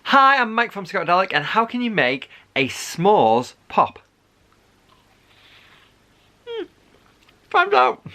Hi, I'm Mike from Scoutadelic, and how can you make a s'mores pop? Find out!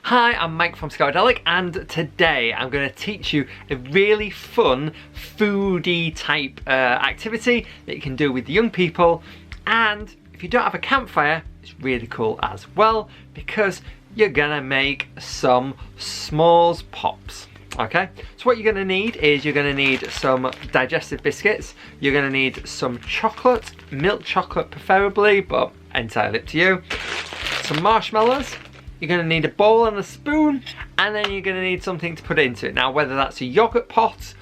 Hi, I'm Mike from Scoutadelic, and today I'm going to teach you a really fun foodie type activity that you can do with young people. And if you don't have a campfire, it's really cool as well, because you're gonna make some s'mores pops. Okay, so what you're gonna need is you're gonna need some digestive biscuits, you're gonna need some chocolate, milk chocolate preferably, but entirely up to you, some marshmallows, you're gonna need a bowl and a spoon, and then you're gonna need something to put into it. Now, whether that's a yogurt pot,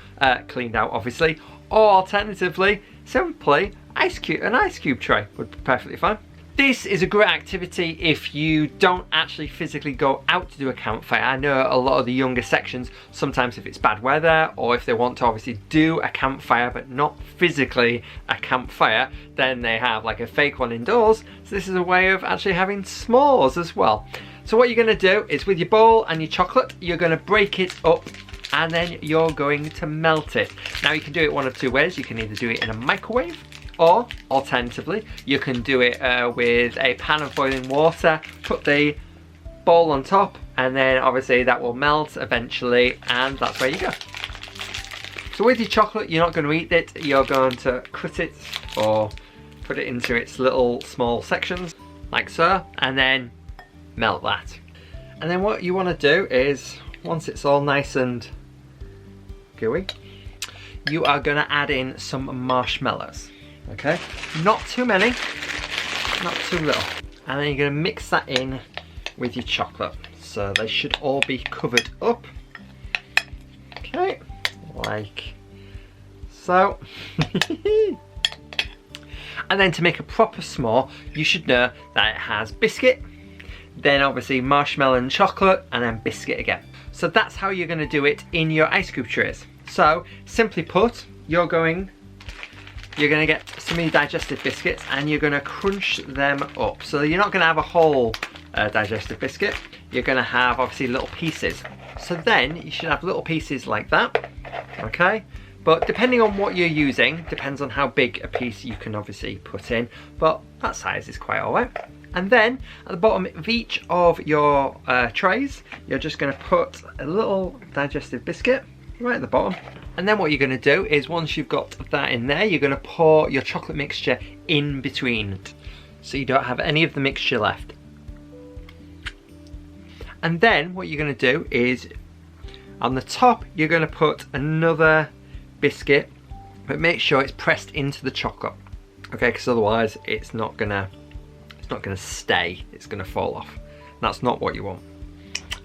cleaned out obviously, or alternatively, simply an ice cube tray would be perfectly fine. This is a great activity if you don't actually physically go out to do a campfire. I know a lot of the younger sections, sometimes if it's bad weather or if they want to obviously do a campfire but not physically a campfire, then they have like a fake one indoors. So this is a way of actually having s'mores as well. So what you're going to do is with your bowl and your chocolate, you're going to break it up and then you're going to melt it. Now you can do it one of two ways. You can either do it in a microwave, or alternatively, you can do it with a pan of boiling water, put the bowl on top, and then obviously that will melt eventually, and that's where you go. So with your chocolate, you're not going to eat it, you're going to cut it or put it into its little small sections, like so, and then melt that. And then what you want to do is, once it's all nice and gooey, you are going to add in some marshmallows. Okay, not too many, not too little. And then you're going to mix that in with your chocolate. So they should all be covered up. Okay, like so. And then to make a proper s'more, you should know that it has biscuit, then obviously marshmallow and chocolate, and then biscuit again. So that's how you're going to do it in your ice cube trays. So simply put, you're going to get some of your digestive biscuits and you're going to crunch them up. So you're not going to have a whole digestive biscuit, you're going to have obviously little pieces. So then you should have little pieces like that, okay? But depending on what you're using, depends on how big a piece you can obviously put in, but that size is quite alright. And then at the bottom of each of your trays, you're just going to put a little digestive biscuit right at the bottom. And then what you're going to do is, once you've got that in there, you're going to pour your chocolate mixture in between, so you don't have any of the mixture left. And then what you're going to do is, on the top, you're going to put another biscuit, but make sure it's pressed into the chocolate, okay? Because otherwise, it's not going to stay. It's going to fall off. That's not what you want.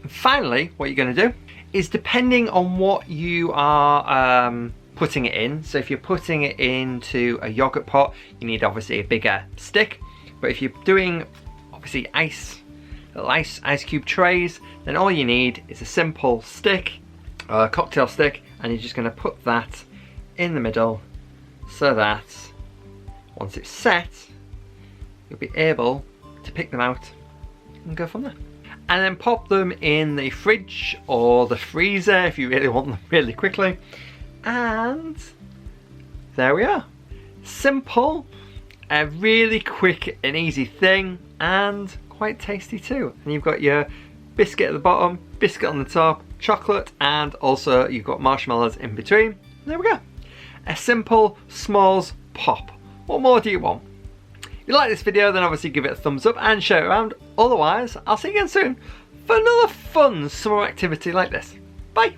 And finally, what you're going to do is, depending on what you are putting it in, so if you're putting it into a yogurt pot, you need obviously a bigger stick, but if you're doing obviously ice cube trays, then all you need is a simple stick, a cocktail stick, and you're just going to put that in the middle so that once it's set, you'll be able to pick them out and go from there. And then pop them in the fridge or the freezer if you really want them really quickly. And there we are. Simple, a really quick and easy thing, and quite tasty too. And you've got your biscuit at the bottom, biscuit on the top, chocolate, and also you've got marshmallows in between. There we go. A simple s'mores pop. What more do you want? If you like this video, then obviously give it a thumbs up and share it around. Otherwise, I'll see you again soon for another fun summer activity like this. Bye!